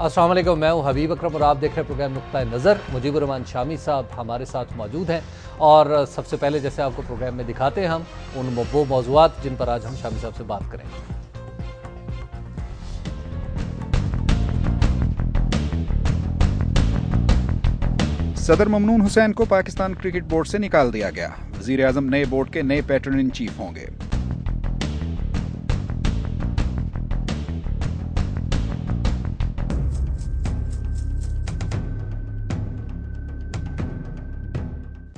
अस्सलाम वालेकुम, मैं हूं हबीब अकरम और आप देख रहे हैं प्रोग्राम नुक्ता नज़र। मुजीबुर रहमान शामी साहब हमारे साथ मौजूद हैं और सबसे पहले जैसे आपको प्रोग्राम में दिखाते हैं हम उन वो मौज़ूआत जिन पर आज हम शामी साहब से बात करेंगे। सदर ममनून हुसैन को पाकिस्तान क्रिकेट बोर्ड से निकाल दिया गया। वजीर आजम नए बोर्ड के नए पैटर्न इन चीफ होंगे।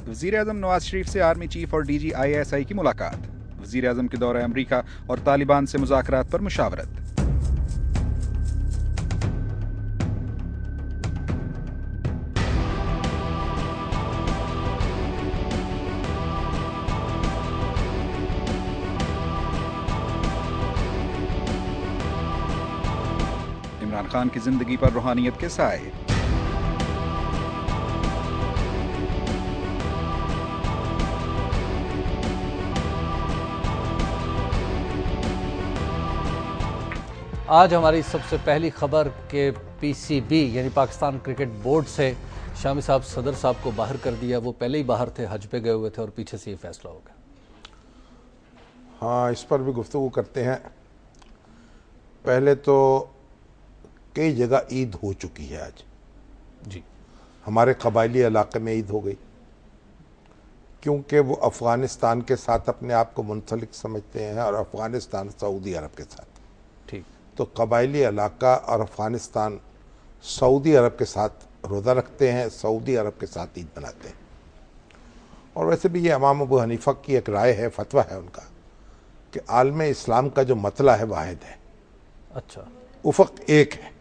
वजीर आजम नवाज शरीफ से आर्मी चीफ और DG/ISI की मुलाकात। वजीर आजम के दौरे अमरीका और तालिबान से मुज़ाकरात पर मुशावरत। इमरान खान की जिंदगी पर रूहानियत के साए। आज हमारी सबसे पहली खबर के PCB यानी पाकिस्तान क्रिकेट बोर्ड से शामी साहब सदर साहब को बाहर कर दिया। वो पहले ही बाहर थे, हज पे गए हुए थे और पीछे से ये फैसला हो गया। हाँ, इस पर भी गुफ्तगू करते हैं। पहले तो कई जगह ईद हो चुकी है आज जी। हमारे कबायली इलाके में ईद हो गई क्योंकि वो अफ़गानिस्तान के साथ अपने आप को मुंसलिक समझते हैं और अफ़गानिस्तान सऊदी अरब के साथ। ठीक। तो कबायली इलाका और अफ़गानिस्तान सऊदी अरब के साथ रोज़ा रखते हैं, सऊदी अरब के साथ ईद मनाते हैं। और वैसे भी ये इमाम अबू हनीफा की एक राय है, फतवा है उनका कि आलम इस्लाम का जो मतला है वाहिद है। अच्छा, उफ़क़ एक है,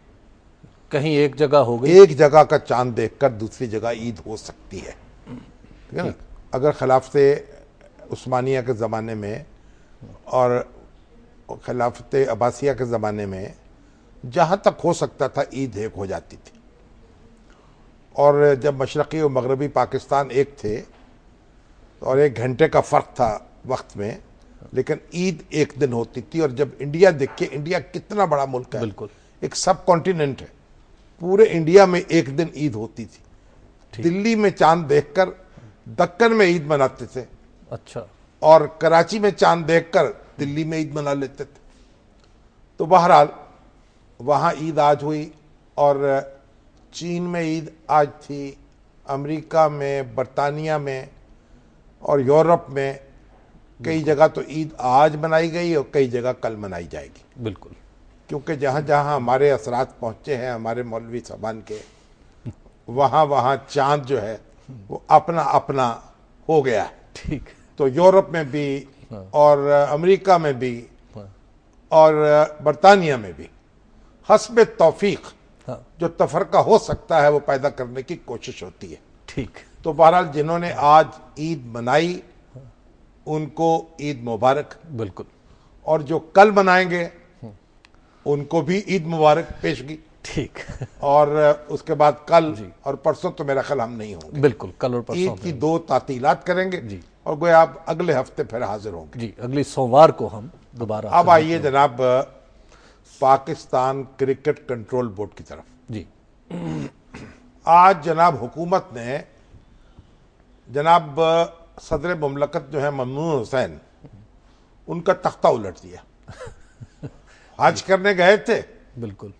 कहीं एक जगह हो गई, एक जगह का चांद देखकर दूसरी जगह ईद हो सकती है, ठीक है ना। अगर खिलाफत उस्मानिया के ज़माने में और खिलाफत अब्बासिया के ज़माने में जहाँ तक हो सकता था ईद एक हो जाती थी। और जब मशरक़ी और मगरबी पाकिस्तान एक थे और 1 घंटे का फ़र्क था वक्त में, लेकिन ईद एक दिन होती थी। और जब इंडिया देखिए, इंडिया कितना बड़ा मुल्क है, बिल्कुल एक सब कॉन्टिनेंट है, पूरे इंडिया में एक दिन ईद होती थी। दिल्ली में चांद देखकर दक्कन में ईद मनाते थे। अच्छा। और कराची में चांद देखकर दिल्ली में ईद मना लेते थे। तो बहरहाल वहाँ ईद आज हुई और चीन में ईद आज थी, अमेरिका में, बरतानिया में और यूरोप में कई जगह तो ईद आज मनाई गई और कई जगह कल मनाई जाएगी। बिल्कुल, क्योंकि जहाँ जहाँ हमारे असरात पहुँचे हैं हमारे मौलवी साहबान के, वहाँ वहाँ चांद जो है वो अपना अपना हो गया है। ठीक। तो यूरोप में भी और अमेरिका में भी और बरतानिया में भी हस्ब तौफीक जो तफरका हो सकता है वो पैदा करने की कोशिश होती है। ठीक। तो बहरहाल जिन्होंने आज ईद मनाई उनको ईद मुबारक। बिल्कुल। और जो कल मनाएंगे उनको भी ईद मुबारक पेशगी। ठीक। और उसके बाद कल और परसों तो मेरा ख्याल हम नहीं होंगे। बिल्कुल, कल और परसों ईद की 2 तातीलात करेंगे जी। और गोया आप अगले हफ्ते फिर हाजिर होंगे जी, अगली सोमवार को हम दोबारा। अब आइए जनाब पाकिस्तान क्रिकेट कंट्रोल बोर्ड की तरफ। जी। आज जनाब हुकूमत ने जनाब सदर मुमलकत जो है ममनून हुसैन, उनका तख्ता उलट दिया। हज करने गए थे, बिल्कुल,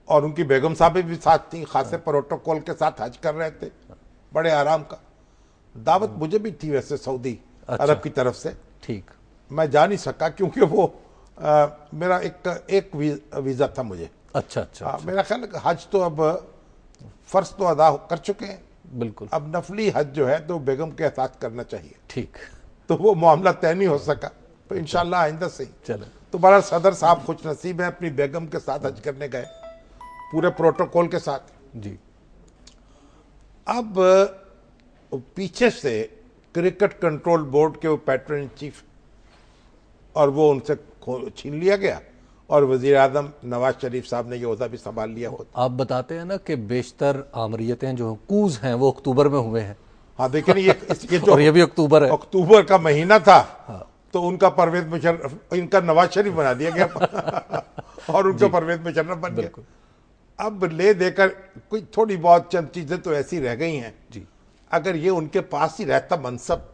और उनकी बेगम साहब भी साथ थी, खासे प्रोटोकॉल के साथ हज कर रहे थे, बड़े आराम का। दावत मुझे भी थी वैसे सऊदी अरब की तरफ से। ठीक। मैं जा नहीं सका क्योंकि वो मेरा एक वीज़ा था मुझे। अच्छा अच्छा। मेरा ख्याल हज तो अब फ़र्ज तो अदा कर चुके हैं, बिल्कुल। अब नफली हज जो है तो बेगम के साथ करना चाहिए। ठीक। तो वो मामला तय नहीं हो सका, तो इंशाल्लाह आइंदा से। चलो, तो बड़ा सदर साहब खुश नसीब है, अपनी बेगम के साथ हज करने गए पूरे प्रोटोकॉल के साथ जी। अब पीछे से क्रिकेट कंट्रोल बोर्ड के वो पैटर्न इन चीफ और वो उनसे छीन लिया गया और वजीर आजम नवाज शरीफ साहब ने ये ओहदा भी संभाल लिया होता। आप बताते हैं ना कि बेशतर आमरीतें जो कूज हैं वो अक्टूबर में हुए हैं। हाँ देखिए ये जो और ये भी अक्टूबर है, अक्टूबर का महीना था। हाँ। तो उनका परवेज मुशर्रफ, इनका नवाज शरीफ बना दिया गया और उनका परवेज मुशर्रफ बन गया। अब ले देकर कोई थोड़ी बहुत चंद चीजें तो ऐसी रह गई हैं जी। अगर ये उनके पास ही रहता मनसब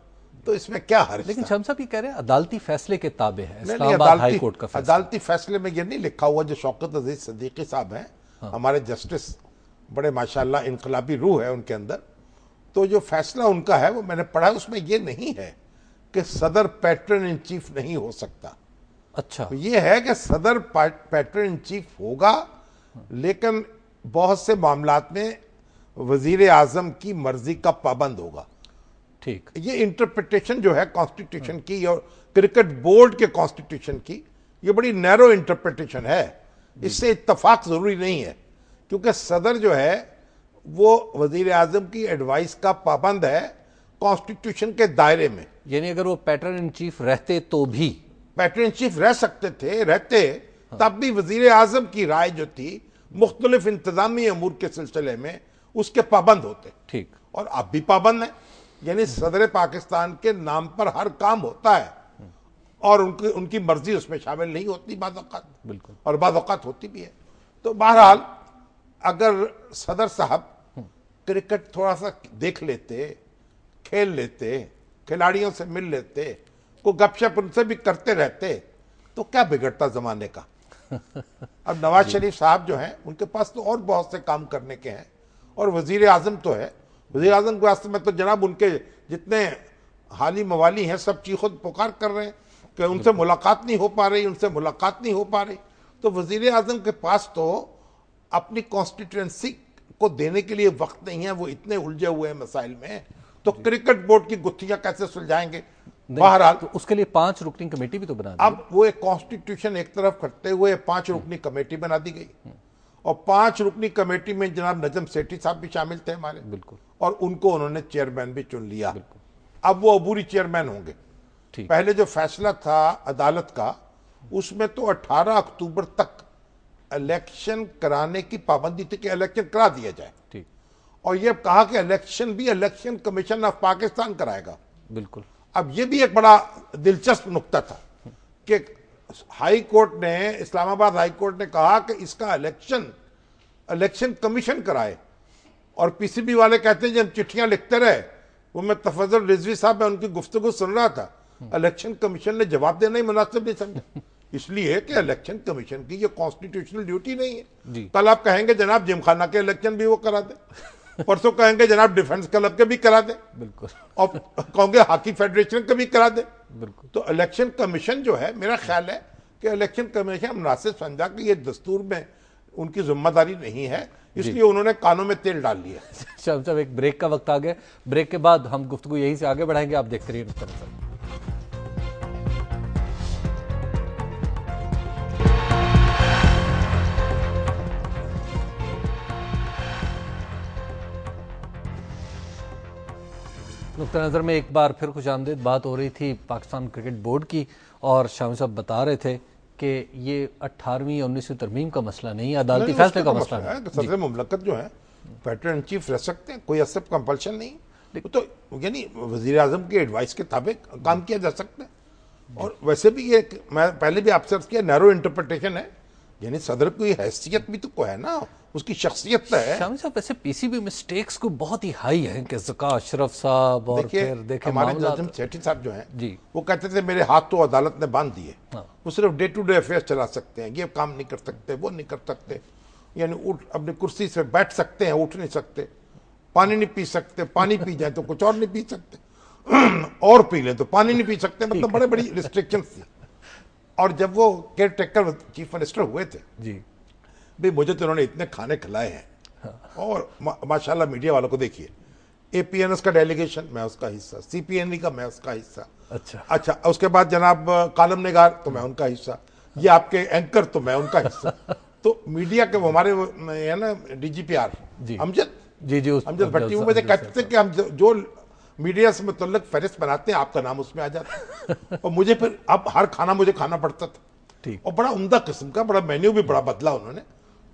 तो इसमें क्या हर्ज लेकिन था? शाम साहब ये कह रहे हैं अदालती फैसले के ताबे है नहीं, इस्लामाबाद हाई कोर्ट का फैसला। अदालती फैसले में ये नहीं लिखा हुआ जो शौकत अजीज सदीकी साहब हैं, हमारे जस्टिस, बड़े माशाल्लाह इनकलाबी रूह है उनके अंदर। तो जो फैसला उनका है वो मैंने पढ़ा, उसमें ये नहीं है कि सदर पैटर्न इन चीफ नहीं हो सकता। अच्छा, ये है कि सदर पैटर्न इन चीफ होगा, लेकिन बहुत से मामलात में वजीर आजम की मर्जी का पाबंद होगा। ठीक। ये इंटरप्रिटेशन जो है कॉन्स्टिट्यूशन की और क्रिकेट बोर्ड के कॉन्स्टिट्यूशन की, ये बड़ी नैरो इंटरप्रिटेशन है। इससे इत्तफाक जरूरी नहीं है, क्योंकि सदर जो है वो वजीर आजम की एडवाइस का पाबंद है कॉन्स्टिट्यूशन के दायरे में। यानी अगर वो पैटर्न इन चीफ रहते तो भी पैटर्न इन चीफ रह सकते थे, रहते तब भी वजीर आजम की राय जो थी मुख्तलिफ इंतजामी अमूर के सिलसिले में उसके पाबंद होते। ठीक। और अब भी पाबंद है, यानी सदर पाकिस्तान के नाम पर हर काम होता है और उनकी मर्जी उसमें शामिल नहीं होती बाज़ औक़ात, बिल्कुल, और बाज़ औक़ात होती भी है। तो बहरहाल अगर सदर साहब क्रिकेट थोड़ा सा देख लेते, खेल लेते, खिलाड़ियों से मिल लेते, को गपशप उनसे भी करते रहते, तो क्या बिगड़ता जमाने का। अब नवाज शरीफ साहब जो हैं उनके पास तो और बहुत से काम करने के हैं, और वजीर आजम तो है, वजीर आजम के वास्ते में तो जनाब उनके जितने हाली मवाली हैं सब चीखो पुकार कर रहे हैं कि उनसे मुलाकात नहीं हो पा रही, उनसे मुलाकात नहीं हो पा रही। तो वजीर आजम के पास तो अपनी कॉन्स्टिट्यूंसी को देने के लिए वक्त नहीं है, वो इतने उलझे हुए हैं मसाइल में, तो क्रिकेट बोर्ड की गुत्थियां कैसे सुलझाएंगे। बहरहाल तो उसके लिए 5 रुकनी कमेटी भी तो बना दी। अब वो एक कॉन्स्टिट्यूशन एक तरफ करते हुए 5 रुकनी कमेटी बना दी गई, और 5 रुकनी कमेटी में जनाब नजम सेठी साहब भी शामिल थे हमारे, बिल्कुल, और उनको उन्होंने चेयरमैन भी चुन लिया। अब वो अबूरी चेयरमैन होंगे। ठीक। पहले जो फैसला था अदालत का, उसमें तो 18 अक्टूबर तक इलेक्शन कराने की पाबंदी थी कि इलेक्शन करा दिया जाए। ठीक। और ये कहा कि इलेक्शन भी इलेक्शन कमीशन ऑफ पाकिस्तान कराएगा। बिल्कुल। अब ये भी एक बड़ा दिलचस्प नुक्ता था कि हाई कोर्ट ने, इस्लामाबाद हाई कोर्ट ने कहा कि इसका इलेक्शन कमीशन कराए, और पीसीबी वाले कहते हैं जब चिट्ठियां लिखते रहे, वो मैं तफज्जुल रिजवी साहब मैं उनकी गुफ्तगू सुन रहा था, इलेक्शन कमीशन ने जवाब देना ही मुनासिब नहीं समझा, इसलिए कि इलेक्शन कमीशन की ये कॉन्स्टिट्यूशनल ड्यूटी नहीं है। कल आप कहेंगे जनाब जिमखाना के इलेक्शन भी वो करा दे, परसों कहेंगे जनाब डिफेंस क्लब के भी करा दे, बिल्कुल, और कहोगे हॉकी फेडरेशन के भी करा दे। बिल्कुल। तो इलेक्शन कमीशन जो है, मेरा ख्याल है कि इलेक्शन कमीशन मुनासिब समझा कि ये दस्तूर में उनकी जिम्मेदारी नहीं है, इसलिए उन्होंने कानों में तेल डाल लिया। शाम साहब एक ब्रेक का वक्त आ गया, ब्रेक के बाद हम गुफ्तगू यहीं से आगे बढ़ाएंगे, आप देखते रहिए नुक्ता नज़र। नुक्ता नज़र में एक बार फिर खुशामदीद। बात हो रही थी पाकिस्तान क्रिकेट बोर्ड की, और शामी साहब बता रहे थे कि ये 18वीं 19वीं तरमीम का मसला नहीं है, अदालती फैसले का मसला है। सदर मुमलकत जो है पैटर्न इन चीफ रह सकते हैं, कोई असब कंपल्शन नहीं, तो यानी वजीर आजम की एडवाइस के ताबे काम किया जा सकता है। और वैसे भी ये मैं पहले भी आपसे अर्ज किया, नैरो इंटरप्रिटेशन है, यानी सदर की हैसियत भी तो को है ना, उसकी शख्सियत तो है। शामी साहब ऐसे पीसीबी में स्टेक्स को बहुत ही हाई है कि ज़का अशरफ साहब, और फिर देखें हमारे मामला नजम सेठी साहब जो हैं जी, वो कहते थे मेरे हाथ तो अदालत ने बांध दिए, हाँ। वो सिर्फ डे टू डे अफेयर चला सकते हैं, ये काम नहीं कर सकते, वो नहीं कर सकते, यानी उठ अपनी कुर्सी से बैठ सकते हैं, उठ नहीं सकते, पानी नहीं पी सकते, पानी पी जाए तो कुछ और नहीं पी सकते, और पी लें तो पानी नहीं पी सकते, मतलब बड़े बड़ी रिस्ट्रिक्शन थी। और जब वो केयर टेकर चीफ मिनिस्टर हुए थे जी, भाई मुझे तो उन्होंने इतने खाने खिलाए हैं, और माशाल्लाह मीडिया वालों को देखिए, एपीएनएस का डेलीगेशन मैं उसका हिस्सा, सीपीएनई का मैं उसका हिस्सा, अच्छा उसके बाद जनाब कालम निगार तो मैं उनका हिस्सा, ये आपके एंकर तो मैं उनका हिस्सा। तो मीडिया के वो हमारे है ना डीजीपीआर अमजद जी अमजद भट्टी, वो मुझे कहते थे कि हम जो मीडिया से मुतल्लिक फहरिस्त बनाते हैं आपका नाम उसमें आ जाता है, और मुझे फिर अब हर खाना मुझे खाना पड़ता था, और बड़ा उम्दा किस्म का, बड़ा मेन्यू भी बड़ा बदला उन्होंने।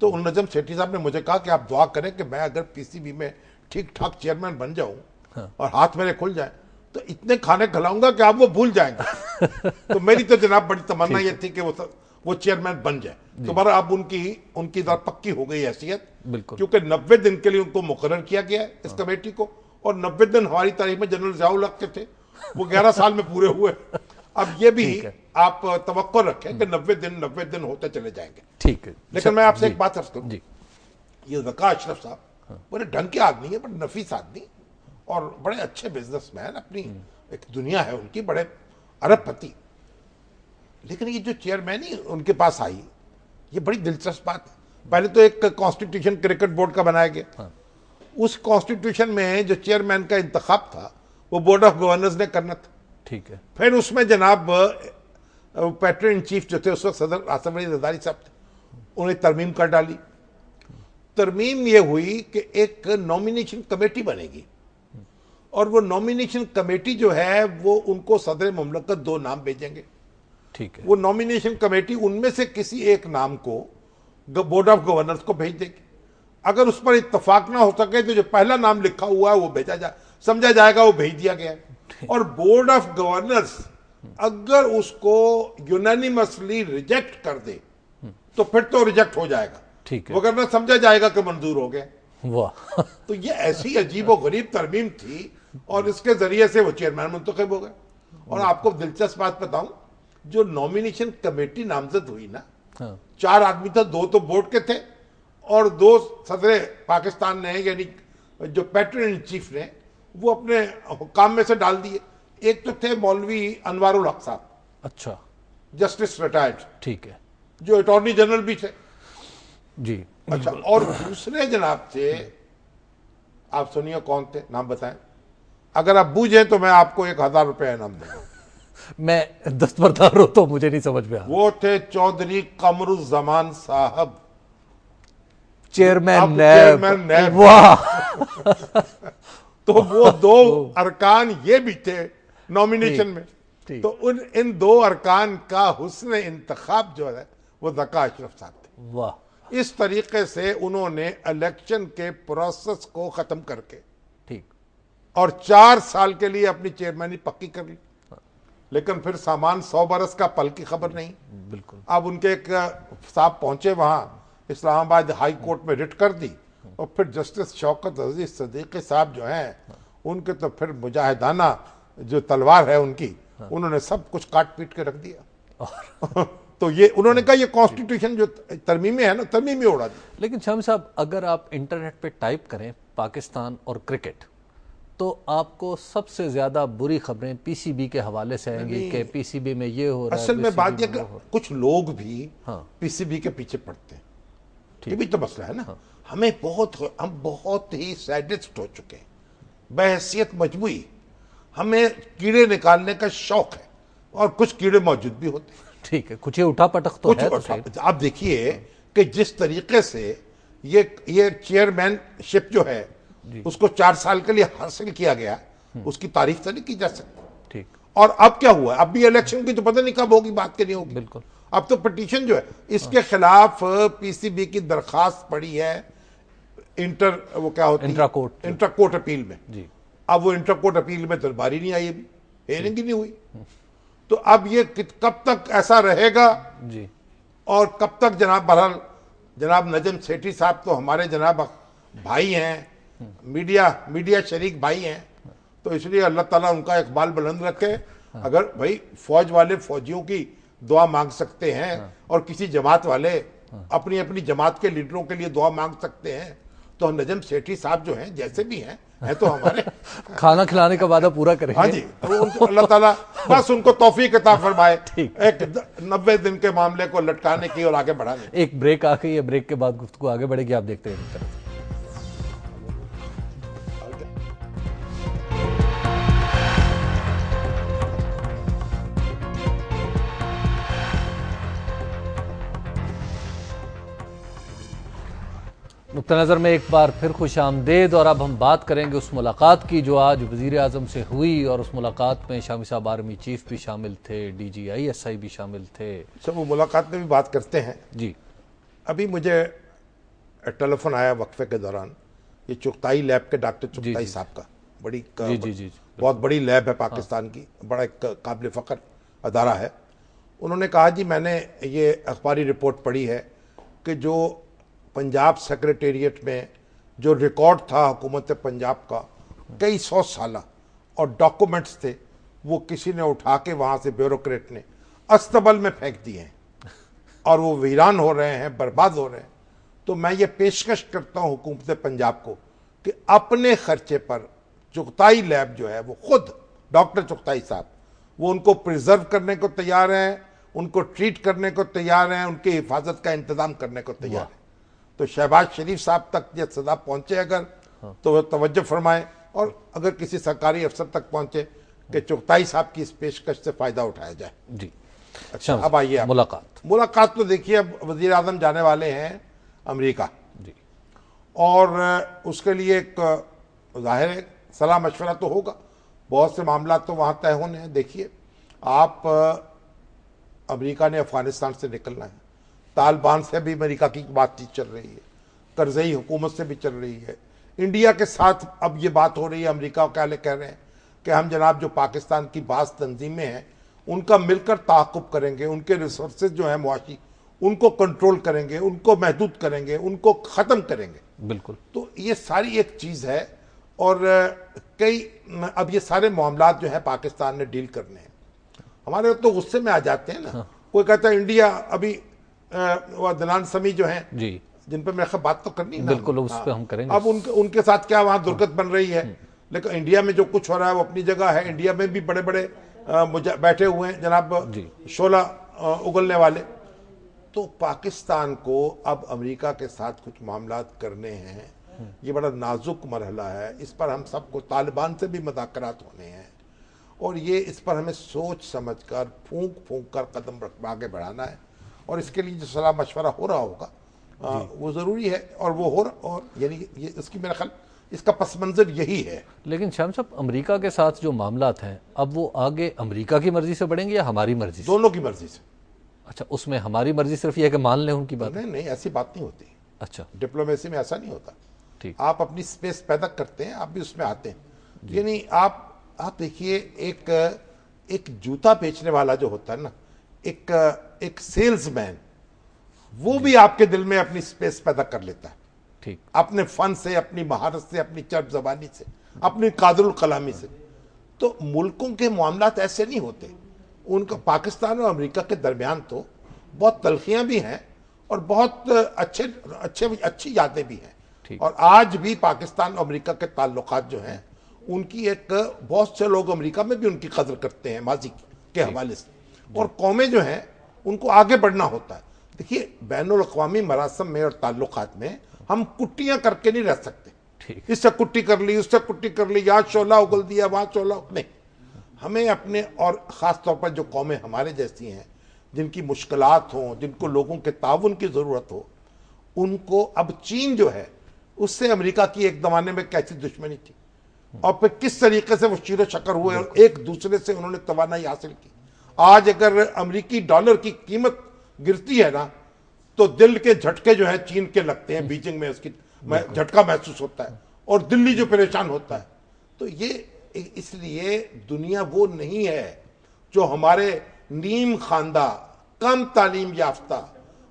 तो उन नजम सेठी साहब ने मुझे कहा कि आप दुआ करें कि मैं अगर पीसीबी में ठीक ठाक चेयरमैन बन जाऊं और हाथ मेरे खुल जाए तो इतने खाने खिलाऊंगा कि आप वो भूल जाएंगे। तो मेरी तो जनाब बड़ी तमन्ना ये थी कि वो वो चेयरमैन बन जाए। दोबारा अब उनकी तरह पक्की हो गई हैसियत, बिल्कुल। क्योंकि 90 दिन के लिए उनको मुकर्रर किया गया है इस कमेटी को, और 90 दिन हमारी तारीख में जनरल ज़ियाउल हक के थे, वो 11 साल में पूरे हुए। अब ये भी आप तवक्को रखें कि 90 दिन होते चले जाएंगे। ठीक है। लेकिन मैं आपसे एक बात अर्ज करूं, जी, ये ज़का अशरफ साहब बड़े ढंग के आदमी है, बड़े नफीस आदमी और बड़े अच्छे बिजनेसमैन, अपनी एक दुनिया है उनकी, बड़े अरबपति। लेकिन ये जो चेयरमैन उनके पास आई, ये बड़ी दिलचस्प बात है। पहले तो एक कॉन्स्टिट्यूशन क्रिकेट बोर्ड का बनाया गया, उस कॉन्स्टिट्यूशन में जो चेयरमैन का इंतखाब था वो बोर्ड ऑफ गवर्नर्स ने करना था। ठीक है। फिर उसमें जनाब पैट्रन इन चीफ जो थे उस वक्त सदर आसिफ अली जरदारी साहब थे, उन्हें तरमीम कर डाली। तरमीम ये हुई कि एक नॉमिनेशन कमेटी बनेगी, और वो नॉमिनेशन कमेटी जो है वो उनको सदर मुमलकत 2 नाम भेजेंगे। ठीक है। वो नॉमिनेशन कमेटी उनमें से किसी एक नाम को बोर्ड ऑफ गवर्नर्स को भेज देगी। अगर उस पर इत्तफाक ना हो सके तो जो पहला नाम लिखा हुआ है वो समझा जाएगा वो भेज दिया गया है। और बोर्ड ऑफ गवर्नर्स अगर उसको यूनानिमसली रिजेक्ट कर दे तो फिर तो रिजेक्ट हो जाएगा। ठीक है। वरना समझा जाएगा कि मंजूर हो गया। वाह। तो ये ऐसी अजीब और गरीब तरमीम थी, और इसके जरिए से वो चेयरमैन मुंतखब हो गए। और आपको दिलचस्प बात बताऊं, जो नॉमिनेशन कमेटी नामजद हुई ना, 4 आदमी था, 2 तो बोर्ड के थे और 2 सदर पाकिस्तान ने, यानी जो पैट्रन इन चीफ ने, वो अपने काम में से डाल दिए। एक तो थे मौलवी अनवारुल हक साहब, अच्छा, जस्टिस रिटायर्ड, ठीक है, जो अटॉर्नी जनरल भी थे जी। अच्छा। और दूसरे जनाब थे, आप सुनिए कौन थे, नाम बताएं। अगर आप बूझे तो मैं आपको 1000 रुपये इनाम दूंगा। मैं दस्तबरदार हूं तो मुझे नहीं समझ में आ। वो थे चौधरी कमरुज्जमान साहब, चेयरमैन नैब। वाह। तो वो 2 अरकान ये भी थे नॉमिनेशन में। तो इन 2 अरकान का हुस्न इंतखाब जो है वो ज़का अशरफ साहब थे। वाह। इस तरीके से उन्होंने इलेक्शन के प्रोसेस को खत्म करके ठीक, और 4 साल के लिए अपनी चेयरमैनी पक्की कर ली। लेकिन फिर सामान 100 बरस का, पल की खबर नहीं। बिल्कुल। अब उनके एक साहब पहुंचे वहां, इस्लामाबाद हाई कोर्ट में रिट कर दी, और फिर जस्टिस शौकत अजीज सदीकी साहब जो हैं, उनके तो फिर मुजाहिदाना जो तलवार है उनकी, उन्होंने सब कुछ काट पीट के रख दिया। तो ये उन्होंने कहा ये कॉन्स्टिट्यूशन जो तरमीमें है ना, तरमीमें उड़ा दी। लेकिन शामी साहब, अगर आप इंटरनेट पे टाइप करें पाकिस्तान और क्रिकेट, तो आपको सबसे ज्यादा बुरी खबरें पीसीबी के हवाले से आएंगी कि पीसीबी में ये हो रहा है। असल में बात यह कि कुछ लोग भी हाँ, पीसीबी के पीछे पड़ते हैं, ये भी तो मसला है ना। हाँ। हम बहुत ही सैडिस्ट हो चुके हैं बहैसियत मजबूरी। हमें कीड़े निकालने का शौक है, और कुछ कीड़े मौजूद भी होते हैं। ठीक है, कुछ ये उठा पटक तो है। तो आप देखिए कि जिस तरीके से ये चेयरमैनशिप जो है उसको 4 साल के लिए हासिल किया गया, उसकी तारीफ तो नहीं की जा सकती। ठीक। और अब क्या हुआ, अब भी इलेक्शन की तो पता नहीं कब होगी, बात के नहीं होगी। बिल्कुल। अब तो पिटीशन जो है इसके खिलाफ पीसीबी की दरखास्त पड़ी है वो क्या होती है, इंट्रा कोर्ट अपील में जी। अब वो इंट्रा कोर्ट अपील में दरबारी नहीं आई, अभी हेयरिंग ही नहीं हुई। तो अब ये कब तक ऐसा रहेगा जी, और कब तक जनाब नजम सेठी साहब तो हमारे जनाब भाई हैं, मीडिया शरीक भाई हैं, तो इसलिए अल्लाह ताला उनका इकबाल बुलंद रखे। अगर भाई फौज वाले फौजियों की दुआ मांग सकते हैं, और किसी जमात वाले अपनी अपनी जमात के लीडरों के लिए दुआ मांग सकते हैं, तो नजम सेठी साहब जो हैं, जैसे भी हैं तो हमारे खाना खिलाने का वादा पूरा करेंगे। हाँ जी, तो अल्लाह ताला बस उनको तौफीक अता फरमाए एक 90 दिन के मामले को लटकाने की और आगे बढ़ाने। एक ब्रेक आ गई है, ब्रेक के बाद गुफ्तगू आगे बढ़ेगी, आप देखते रहिए। नुक्ता नज़र में एक बार फिर खुश आमदेद। और अब हम बात करेंगे उस मुलाकात की जो आज वज़ीर आज़म से हुई, और उस मुलाकात में शामी साहब आर्मी चीफ भी शामिल थे, DG ISI भी शामिल थे। सब वो मुलाकात में भी बात करते हैं जी। अभी मुझे टेलीफोन आया वक्फे के दौरान, ये चुगताई लैब के डॉक्टर चुगताई साहब का, जी, बहुत बड़ी लैब है पाकिस्तान की, बड़ा एक काबिल फ़ख्र अदारा है। उन्होंने कहा जी मैंने ये अखबारी रिपोर्ट पढ़ी है कि जो पंजाब सेक्रेटेरिएट में जो रिकॉर्ड था हुकूमत पंजाब का कई 100 साल और डॉक्यूमेंट्स थे, वो किसी ने उठा के वहाँ से ब्यूरोक्रेट ने अस्तबल में फेंक दिए हैं और वो वीरान हो रहे हैं, बर्बाद हो रहे हैं। तो मैं ये पेशकश करता हूँ हुकूमत पंजाब को कि अपने खर्चे पर चुगताई लैब जो है वो खुद डॉक्टर चुगताई साहब वो उनको प्रिजर्व करने को तैयार हैं, उनको ट्रीट करने को तैयार हैं, उनकी हिफाजत का इंतजाम करने को तैयार हैं। तो शहबाज शरीफ साहब तक ये सदा पहुंचे अगर तो वह तवज्जो फरमाए, और अगर किसी सरकारी अफसर तक पहुंचे कि चुगताई साहब की इस पेशकश से फायदा उठाया जाए। जी अच्छा, अब आइए आप मुलाकात तो देखिए, अब वजीर आजम जाने वाले हैं अमेरिका जी, और उसके लिए एक जाहिर है सलाह मशवरा तो होगा, बहुत से मामला तो वहाँ तय होने हैं। देखिए आप अमेरिका ने अफगानिस्तान से निकलना है, तालिबान से भी अमेरिका की बातचीत चल रही है, करजई हुकूमत से भी चल रही है, इंडिया के साथ अब ये बात हो रही है। अमेरिका क्या कह रहे हैं कि हम जनाब जो पाकिस्तान की बाज़ तंजीमें हैं उनका मिलकर ताक़ुब करेंगे, उनके रिसोर्सेज जो है मुआशी उनको कंट्रोल करेंगे, उनको महदूद करेंगे, उनको ख़त्म करेंगे। बिल्कुल, तो ये सारी एक चीज़ है। और कई अब ये सारे मामलात जो है पाकिस्तान ने डील करने हैं। हमारे तो गुस्से में आ जाते हैं ना। हाँ। कोई कहता है इंडिया अभी वो अदनान समी जो हैं जी, जिन पर मेरे बात तो करनी है, बिल्कुल उस पर हम करेंगे। अब उनके साथ क्या वहाँ दुर्गत बन रही है, लेकिन इंडिया में जो कुछ हो रहा है वो अपनी जगह है। इंडिया में भी बड़े बड़े बैठे हुए हैं जनाब शोला उगलने वाले। तो पाकिस्तान को अब अमेरिका के साथ कुछ मामलात करने हैं, ये बड़ा नाजुक मरहला है। इस पर हम सबको तालिबान से भी मुज़ाकरात होने हैं, और ये इस पर हमें सोच समझ कर फूंक फूंक कर कदम आगे बढ़ाना है। और इसके लिए जो सलाह मशवरा हो रहा होगा वो ज़रूरी है, और वो हो रहा, और यानी ये इसकी मेरा ख्याल इसका पस मंज़र यही है। लेकिन शाम साहब अमेरिका के साथ जो मामलात हैं अब वो आगे अमेरिका की मर्जी से बढ़ेंगे या हमारी मर्जी से? दोनों की मर्जी से। अच्छा, उसमें हमारी मर्जी सिर्फ ये है कि मान लें उनकी बात? नहीं, ऐसी बात नहीं होती। अच्छा, डिप्लोमेसी में ऐसा नहीं होता। ठीक, आप अपनी स्पेस पैदा करते हैं, आप भी उसमें आते हैं। यानी आप देखिए एक जूता बेचने वाला जो होता है ना, एक सेल्समैन, वो भी आपके दिल में अपनी स्पेस पैदा कर लेता है। ठीक, अपने फन से, अपनी महारत से, अपनी चर्ब जबानी से, अपनी कादरुल कलामी से। तो मुल्कों के मामलात ऐसे नहीं होते। उनका पाकिस्तान और अमेरिका के दरमियान तो बहुत तलखियां भी हैं और बहुत अच्छी यादें भी हैं। और आज भी पाकिस्तान और अमेरिका के ताल्लुकात जो हैं उनकी एक बहुत से लोग अमेरिका में भी उनकी कदर करते हैं माजी के हवाले से, और कौमें जो हैं उनको आगे बढ़ना होता है। देखिए बैनुल अक़वामी मरासम में और ताल्लुकात में हम कुट्टियां करके नहीं रह सकते। इससे कुट्टी कर ली, उससे कुट्टी कर ली, यहाँ शोला उगल दिया, वहाँ शोला नहीं। हमें अपने, और ख़ास तौर पर जो कौमें हमारे जैसी हैं जिनकी मुश्किलात हों, जिनको लोगों के ताउन की ज़रूरत हो, उनको अब चीन जो है उससे अमेरिका की एक ज़माने में कैसी दुश्मनी थी, और फिर किस तरीके से वो शीरो शक्कर हुए और एक दूसरे से उन्होंने तवानाई हासिल की। आज अगर अमेरिकी डॉलर की कीमत गिरती है ना, तो दिल के झटके जो है चीन के लगते हैं, बीजिंग में उसकी झटका महसूस होता है, और दिल्ली जो परेशान होता है। तो ये इसलिए दुनिया वो नहीं है जो हमारे नीम खानदा, कम तालीम याफ्ता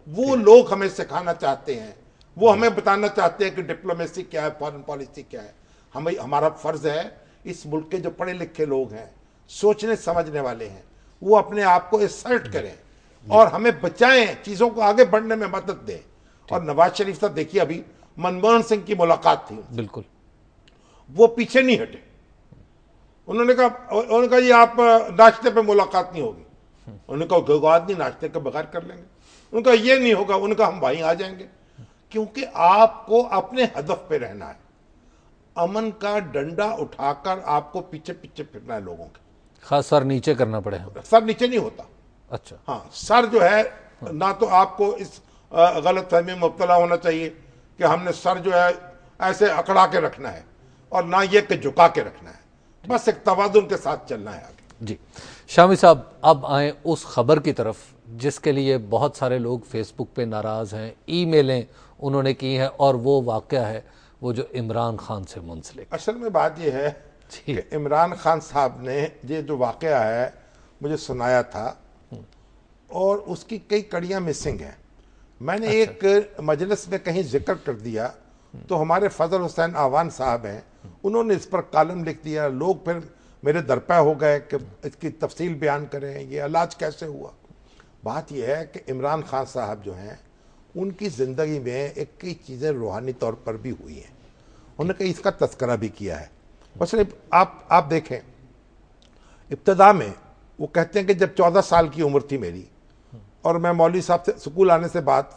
वो लोग हमें सिखाना चाहते हैं। वो हमें बताना चाहते हैं कि डिप्लोमेसी क्या है, फॉरेन पॉलिसी क्या है। हमारा फर्ज है इस मुल्क के जो पढ़े लिखे लोग हैं, सोचने समझने वाले हैं, वो अपने आप को असर्ट करें और हमें बचाएं, चीज़ों को आगे बढ़ने में मदद दें। और नवाज शरीफ साहब देखिए, अभी मनमोहन सिंह की मुलाकात थी, बिल्कुल वो पीछे नहीं हटे। उन्होंने कहा ये आप नाश्ते पे मुलाकात नहीं होगी। उन्होंने कहा गौगाद नहीं, नाश्ते के बगैर कर लेंगे। उनका ये नहीं होगा। उनका हम भाई आ जाएंगे, क्योंकि आपको अपने हदफ पे रहना है। अमन का डंडा उठाकर आपको पीछे पीछे फिरना है लोगों के। खास सर नीचे करना पड़ेगा। सर नीचे नहीं होता। अच्छा, हाँ, सर जो है ना, तो आपको इस गलत फहमी में मुब्तला होना चाहिए कि हमने सर जो है ऐसे अकड़ा के रखना है, और ना ये कि झुका के रखना है। बस एक तवाज़ुन के साथ चलना है आगे। जी शामी साहब, अब आए उस खबर की तरफ जिसके लिए बहुत सारे लोग फेसबुक पे नाराज़ हैं, ईमेलें उन्होंने की हैं, और वो वाक़या है वो जो इमरान खान से मुंसलिक। असल में बात यह है कि इमरान खान साहब ने ये जो वाक़या है मुझे सुनाया था, और उसकी कई कड़ियां मिसिंग हैं। मैंने एक मजलिस में कहीं जिक्र कर दिया तो हमारे फजल हुसैन आवान साहब हैं, उन्होंने इस पर कॉलम लिख दिया। लोग फिर मेरे दरपा हो गए कि इसकी तफसील बयान करें, ये इलाज कैसे हुआ। बात यह है कि इमरान खान साहब जो हैं उनकी ज़िंदगी में एक कई चीज़ें रूहानी तौर पर भी हुई हैं, उन्होंने कहीं इसका तस्करा भी किया है। और सिर्फ आप देखें, इब्तदा में वो कहते हैं कि जब 14 साल की उम्र थी मेरी और मैं मौलवी साहब से स्कूल आने से बाद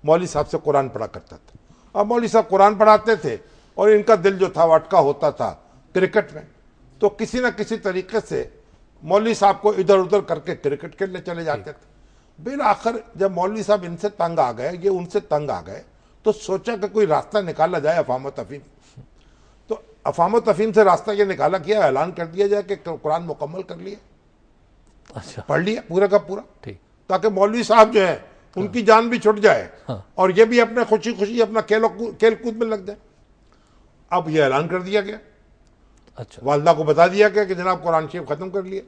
मौलवी साहब से कुरान पढ़ा करता था। अब मौलवी साहब कुरान पढ़ाते थे और इनका दिल जो था वो अटका होता था क्रिकेट में, तो किसी न किसी तरीके से मौलवी साहब को इधर उधर करके क्रिकेट खेलने चले जाते थे। बिल आखिर जब मौलवी साहब इनसे तंग आ गए, ये उनसे तंग आ गए, तो सोचा कि कोई रास्ता निकाला जाए अफाम व तफहीम। तो अफाम व तफहीम से रास्ता ये निकाला किया, ऐलान कर दिया जाए कि कुरान मुकम्मल कर लिया, अच्छा, पढ़ लिया पूरा का पूरा, ठीक, ताकि मौलवी साहब जो है उनकी जान भी छुट जाए और ये भी अपने खुशी खुशी अपना खेल कूद में लग जाए। अब ये ऐलान कर दिया गया, अच्छा, वालदा को बता दिया गया कि जनाब कुरान शरीफ खत्म कर लिए,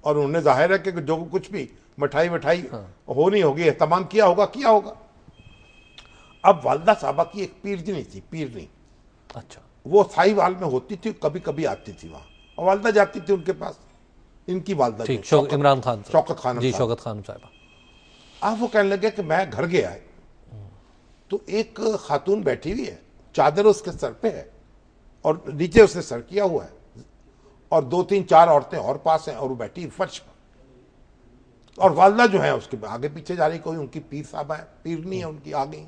और उन्हें जाहिर है कि जो कुछ भी मिठाई होनी होगी, एहतमाम किया होगा। अब वालदा साहबा की एक पीरनी थी, पीरनी, अच्छा, वो साहिवाल में होती थी, कभी कभी आती थी वहां, और वालदा जाती थी उनके पास, इनकी वालदा ठीक, जो इमरान खान, शौकत खान जी, शौकत खान साहबा। अब वो कहने लगे कि मैं घर गया है तो एक खातून बैठी हुई है, चादर उसके सर पे है और नीचे उसने सर किया हुआ है, और 2-3-4 औरतें और पास हैं, और वो बैठी फर्श पर, और वालदा जो है उसके आगे पीछे जा रही, कोई उनकी पीर साहबा है, पीरनी है उनकी, आ गई।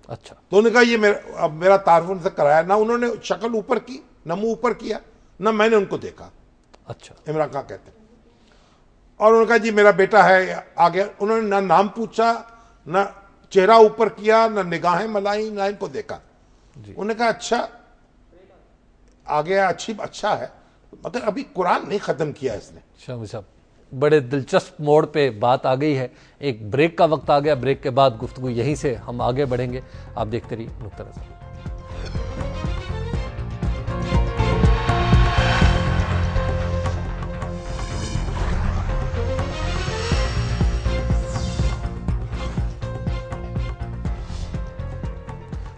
अच्छा, तो उन्होंने कहा ये अब मेरा तारुफ उनसे कराया ना, उन्होंने शक्ल ऊपर की, ना मुंह ऊपर किया, ना मैंने उनको देखा। अच्छा, इमरान खान कहते हैं, और उन्होंने कहा जी मेरा बेटा है, आ गया। उन्होंने ना नाम पूछा, ना चेहरा ऊपर किया, ना निगाहें मलाई, ना इनको देखा। उन्होंने कहा अच्छा आ गया, अच्छा है, मगर अभी कुरान नहीं खत्म किया इसने। शामी साहब, बड़े दिलचस्प मोड़ पे बात आ गई है। एक ब्रेक का वक्त आ गया, ब्रेक के बाद गुफ्तगू यहीं से हम आगे बढ़ेंगे। आप देखते रहिए नुक्ता नज़र।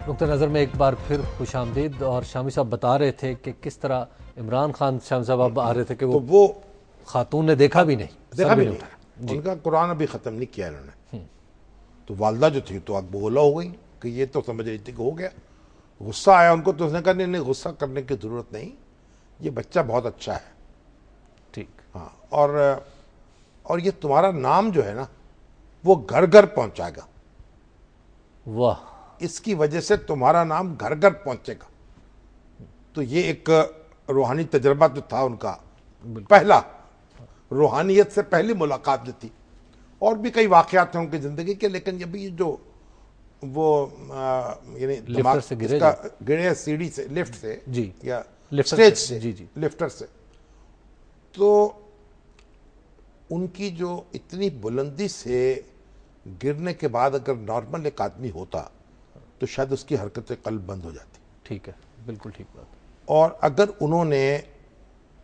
नुक्ता नज़र में एक बार फिर खुश आमदीद। और शामी साहब बता रहे थे कि किस तरह इमरान खान, शामी साहब अब आ रहे थे कि वो खातून ने देखा भी नहीं, देखा भी नहीं, उनका कुरान अभी खत्म नहीं किया इन्होंने। तो वालदा जो थी तो अब बोला हो गई कि ये तो समझ रही थी कि हो गया, गुस्सा आया उनको, तो उसने कहा नहीं गुस्सा करने की जरूरत नहीं, ये बच्चा बहुत अच्छा है, ठीक, हाँ, और ये तुम्हारा नाम जो है ना वो घर घर पहुंचाएगा, वाह, इसकी वजह से तुम्हारा नाम घर घर पहुंचेगा। तो ये एक रूहानी तजर्बा जो था उनका, पहला रूहानियत से पहली मुलाकात जो थी, और भी कई वाकयात थे उनकी जिंदगी के, लेकिन ये भी जो वो यानी लिफ्टर से गिरे सीढ़ी से, लिफ्ट से जी, या स्टेज से, जी, लिफ्टर से, तो उनकी जो इतनी बुलंदी से गिरने के बाद अगर नॉर्मल एक आदमी होता तो शायद उसकी हरकतें कल्ब बंद हो जाती। ठीक है, बिल्कुल ठीक बात। और अगर उन्होंने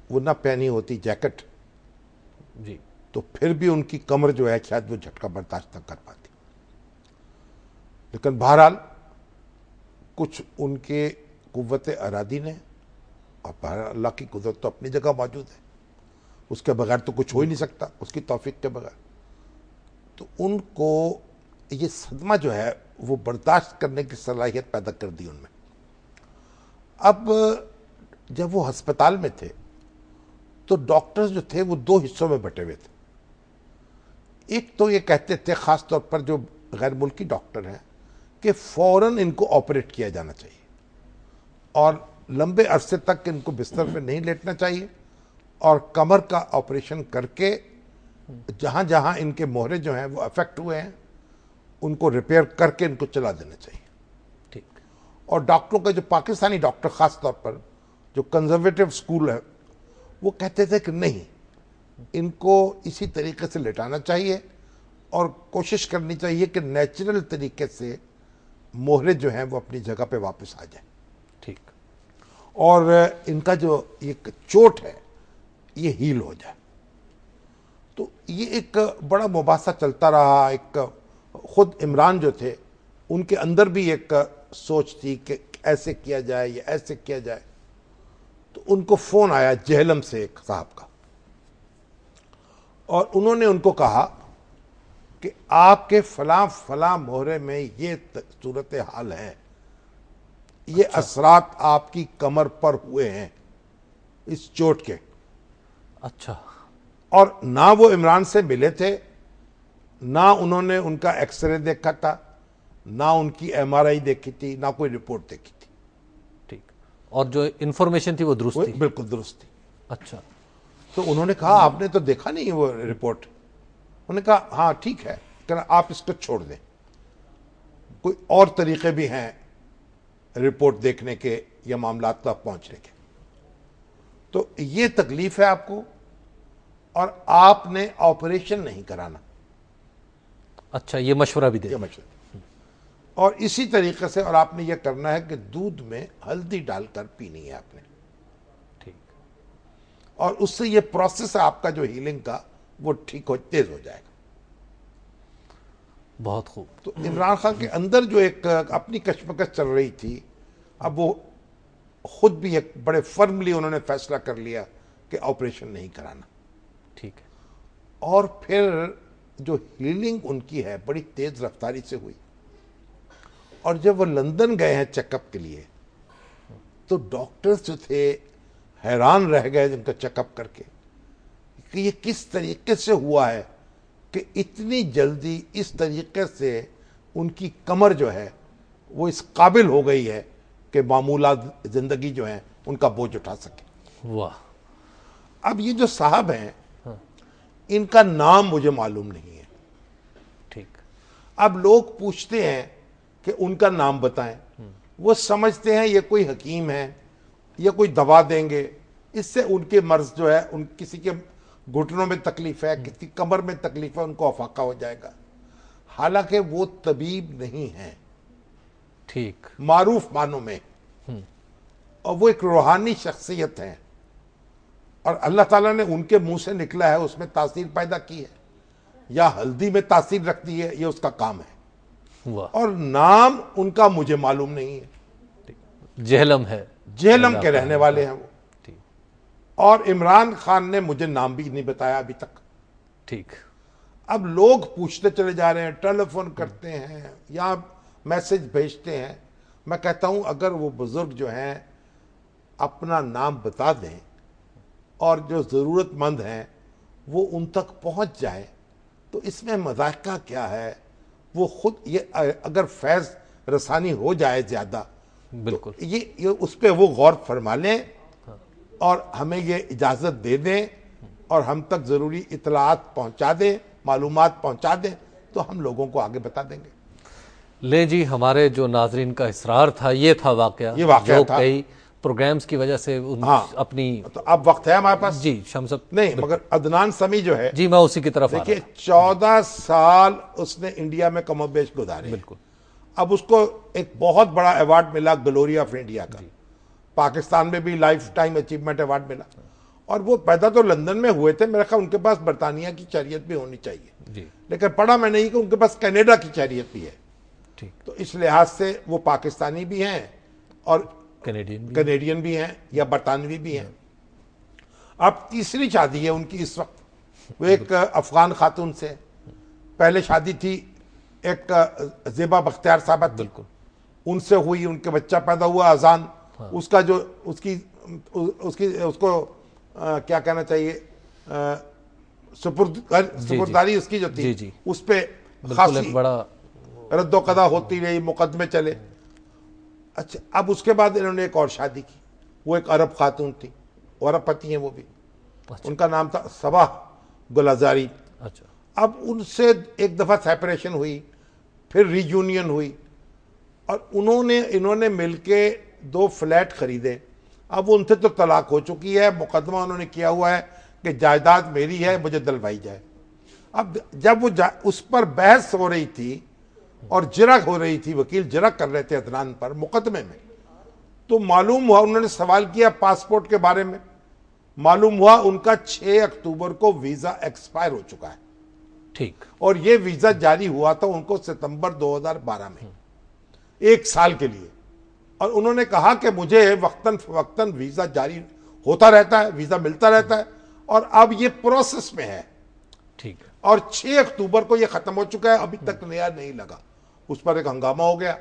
वो ना पहनी होती जैकेट जी, तो फिर भी उनकी कमर जो है शायद वो झटका बर्दाश्त न कर पाती। लेकिन बहरहाल कुछ उनके कुव्वत अरादी ने, और बहरहाल अल्लाह की कुदरत तो अपनी जगह मौजूद है, उसके बगैर तो कुछ हो ही नहीं सकता, उसकी तौफीक के बगैर। तो उनको ये सदमा जो है वो बर्दाश्त करने की सलाहियत पैदा कर दी उनमें। अब जब वो अस्पताल में थे तो डॉक्टर्स जो थे वो 2 हिस्सों में बटे हुए थे। एक तो ये कहते थे, खास तौर पर जो गैर मुल्की डॉक्टर हैं, कि फौरन इनको ऑपरेट किया जाना चाहिए और लंबे अरसे तक इनको बिस्तर पे नहीं लेटना चाहिए, और कमर का ऑपरेशन करके जहां जहां इनके मोहरे जो हैं वो अफेक्ट हुए हैं उनको रिपेयर करके इनको चला देना चाहिए। ठीक। और डॉक्टरों का जो पाकिस्तानी डॉक्टर, खास तौर पर जो कंजर्वेटिव स्कूल है, वो कहते थे कि नहीं, इनको इसी तरीके से लेटाना चाहिए और कोशिश करनी चाहिए कि नेचुरल तरीके से मोहरे जो हैं वो अपनी जगह पे वापस आ जाए। ठीक। और इनका जो एक चोट है ये हील हो जाए। तो ये एक बड़ा मुबासा चलता रहा। एक खुद इमरान जो थे उनके अंदर भी एक सोच थी कि ऐसे किया जाए या ऐसे किया जाए। तो उनको फोन आया जेहलम से एक साहब का, और उन्होंने उनको कहा कि आपके फलां फलां मोहरे में ये सूरत हाल है, ये असरात आपकी कमर पर हुए हैं इस चोट के। अच्छा। और ना वो इमरान से मिले थे, ना उन्होंने उनका एक्सरे देखा था, ना उनकी एमआरआई देखी थी, ना कोई रिपोर्ट देखी थी। ठीक। और जो इन्फॉर्मेशन थी वो दुरुस्त थी? बिल्कुल दुरुस्त थी। अच्छा। तो उन्होंने कहा आपने तो देखा नहीं वो रिपोर्ट? उन्होंने कहा हाँ ठीक है, कहना आप इसको छोड़ दें, कोई और तरीके भी हैं रिपोर्ट देखने के या मामलात तक पहुंचने के। तो ये तकलीफ है आपको, और आपने ऑपरेशन नहीं कराना। अच्छा, ये मशवरा भी दे? ये मशवरा। और इसी तरीके से, और आपने ये करना है कि दूध में हल्दी डालकर पीनी है आपने। ठीक। और उससे ये प्रोसेस है आपका जो हीलिंग का, वो ठीक हो, तेज हो जाएगा। बहुत खूब। तो इमरान खान के अंदर जो एक अपनी कश्मकश चल रही थी, अब वो खुद भी एक बड़े फर्मली उन्होंने फैसला कर लिया कि ऑपरेशन नहीं कराना। ठीक है। और फिर जो हीलिंग उनकी है बड़ी तेज रफ्तारी से हुई। और जब वो लंदन गए हैं चेकअप के लिए, तो डॉक्टर्स जो थे हैरान रह गए उनका चेकअप करके कि ये किस तरीके से हुआ है कि इतनी जल्दी इस तरीके से उनकी कमर जो है वो इस काबिल हो गई है कि मामूला जिंदगी जो है उनका बोझ उठा सके। वाह। अब ये जो साहब हैं, इनका नाम मुझे मालूम नहीं है। ठीक। अब लोग पूछते हैं कि उनका नाम बताएं, वो समझते हैं ये कोई हकीम है या कोई दवा देंगे, इससे उनके मर्ज जो है, उन किसी के घुटनों में तकलीफ है, किसी कमर में तकलीफ है, उनको अफाका हो जाएगा। हालांकि वो तबीब नहीं है ठीक, मारूफ मानों में, और वो एक रूहानी शख्सियत है, और अल्लाह ताला ने उनके मुंह से निकला है उसमें तासीर पैदा की है, या हल्दी में तासीर रखती है, ये उसका काम है। वाह। और नाम उनका मुझे मालूम नहीं है। जेहलम है, जेहलम के रहने वाले हैं वो। ठीक। और इमरान खान ने मुझे नाम भी नहीं बताया अभी तक। ठीक। अब लोग पूछते चले जा रहे हैं, टेलीफोन करते हैं या मैसेज भेजते हैं। मैं कहता हूं अगर वो बुजुर्ग जो हैं अपना नाम बता दें और जो ज़रूरतमंद हैं वो उन तक पहुंच जाए, तो इसमें मजाक क्या है। वो खुद ये अगर फैज़ रसानी हो जाए ज़्यादा, बिल्कुल, तो ये उस पर वो गौर फरमा लें और हमें ये इजाज़त दे दें और हम तक ज़रूरी इतलात पहुंचा दें, मालूमात पहुंचा दें, तो हम लोगों को आगे बता देंगे। ले जी, हमारे जो नाजरीन का इसरार था, ये था वाकया, ये वाकया जो था। कई प्रोग्राम्स की वजह से अपनी तो अब वक्त है हमारे पास। जी शमसब नहीं, मगर अदनान समी जो है, जी मैं उसी की तरफ आ देखिए रहा था। 14 साल उसने इंडिया में कमोबेश गुजारे। बिल्कुल। अब उसको एक बहुत बड़ा अवार्ड मिला ग्लोरी ऑफ इंडिया का, पाकिस्तान में भी लाइफ टाइम अचीवमेंट अवार्ड मिला। और वो पैदा तो लंदन में हुए थे, मेरा ख्याल उनके पास बरतानिया की शरीयत भी होनी चाहिए जी। लेकिन पढ़ा मैंने ये कि उनके पास कनाडा की शरीयत भी है। ठीक। तो इस लिहाज से वो पाकिस्तानी भी हैं और कनेडियन भी हैं या बरतानवी भी हैं। अब तीसरी शादी है उनकी इस वक्त, वो एक अफगान खातून से। पहले शादी थी एक ज़ेबा बख्तियार साहब, बिल्कुल, उनसे हुई, उनके बच्चा पैदा हुआ अजान। उसका जो उसको क्या कहना चाहिए, सुपुर्दारी उसकी जो थी, जी। उस पे खासी बड़ा रद्दोकदा होती रही, मुकदमे चले। अच्छा, अब उसके बाद इन्होंने एक और शादी की, वो एक अरब खातून थी, अरबपति हैं वो भी। अच्छा। उनका नाम था सबाह गुलाजारी। अच्छा। अब उनसे एक दफ़ा सेपरेशन हुई, फिर रीयूनियन हुई, और इन्होंने मिलके 2 फ्लैट खरीदे। अब उनसे तो तलाक हो चुकी है, मुकदमा उन्होंने किया हुआ है कि जायदाद मेरी है, मुझे दिलवाई जाए। अब जब वो उस पर बहस हो रही थी और जिरह हो रही थी, वकील जिरह कर रहे थे अदनान पर मुकदमे में, तो मालूम हुआ, उन्होंने सवाल किया पासपोर्ट के बारे में। मालूम हुआ उनका 6 अक्टूबर को वीजा एक्सपायर हो चुका है। ठीक। और ये वीजा जारी हुआ था उनको सितंबर 2012 में, 1 साल के लिए। और उन्होंने कहा कि मुझे वक्तन फवक्तन वीजा जारी होता रहता है, वीजा मिलता रहता है, और अब ये प्रोसेस में है। ठीक। और 6 अक्टूबर को ये खत्म हो चुका है, अभी तक नया नहीं लगा। उस पर एक हंगामा हो गया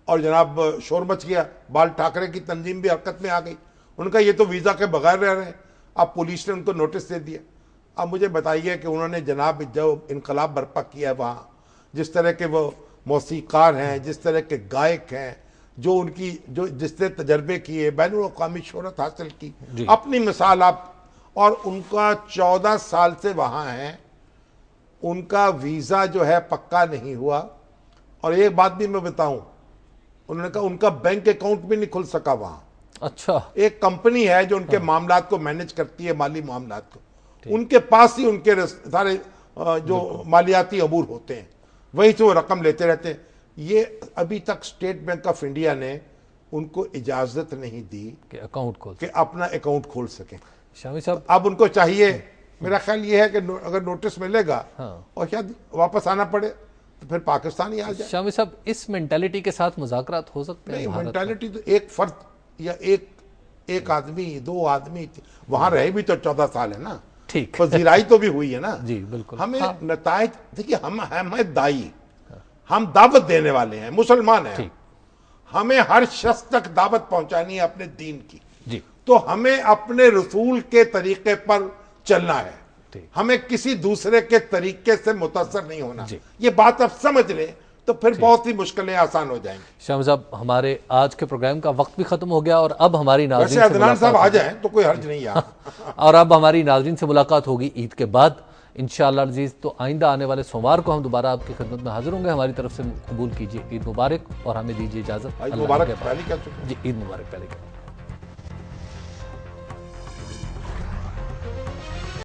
और जनाब शोर मच गया। बाल ठाकरे की तंजीम भी हरकत में आ गई। उनका ये तो वीजा के बगैर रह रहे हैं। अब पुलिस ने उनको नोटिस दे दिया। अब मुझे बताइए कि उन्होंने जनाब जो इनकलाब बर्पा किया है वहाँ, जिस तरह के वो मौसीकार हैं, जिस तरह के गायक हैं, जो उनकी जो जिसने तजर्बे किए, बैनुल अक़वामी शोहरत हासिल की, अपनी मिसाल आप, और उनका 14 साल से वहाँ हैं, उनका वीज़ा जो है पक्का नहीं हुआ। और एक बात भी मैं बताऊं, उन्होंने कहा उनका बैंक अकाउंट भी नहीं खुल सका वहाँ। अच्छा। एक कंपनी है जो उनके मामलात को मैनेज करती है, माली मामलात को, उनके पास ही उनके सारे जो मालियाती अमूर होते हैं, वहीं से वो रकम लेते रहते हैं। ये अभी तक स्टेट बैंक ऑफ इंडिया ने उनको इजाजत नहीं दी कि अकाउंट खोल, कि अपना अकाउंट खोल सकें। शामी साहब, अब उनको चाहिए, मेरा ख्याल ये है कि अगर नोटिस मिलेगा और शायद वापस आना पड़े तो फिर पाकिस्तान ही आ जाए। शामी साहब, इस मेंटालिटी के साथ मुज़ाकरात हो सकते हैं? नहीं, मेंटालिटी तो एक फर्द या एक आदमी, 2 आदमी वहां रहे भी तो 14 साल है ना। ठीक। वजीराई तो भी हुई है ना। जी बिल्कुल। हमें नतायज देखिए, हम दाई, हम दावत देने वाले हैं, मुसलमान हैं। हमें हर शख्स तक दावत पहुंचानी है अपने दीन की। जी। तो हमें अपने रसूल के तरीके पर चलना है, हमें किसी दूसरे के तरीके से मुतासर नहीं होना। ये बात आप समझ लें तो फिर बहुत ही मुश्किलें आसान हो जाएंगी। शामी साहब, हमारे आज के प्रोग्राम का वक्त भी खत्म हो गया और अब हमारी नाज़रीन से अदनान साहब आ जाएं तो कोई हर्ज नहीं यहाँ। और अब हमारी नाज़रीन से मुलाकात होगी ईद के बाद इंशाअल्लाह अज़ीज़। तो आइंदा आने वाले सोमवार को हम दोबारा आपकी खिदमत में हाजिर होंगे। हमारी तरफ से कबूल कीजिए ईद मुबारक और हमें दीजिए इजाज़त। ईद मुबारक पहले क्या? जी, ईद मुबारक पहले क्या?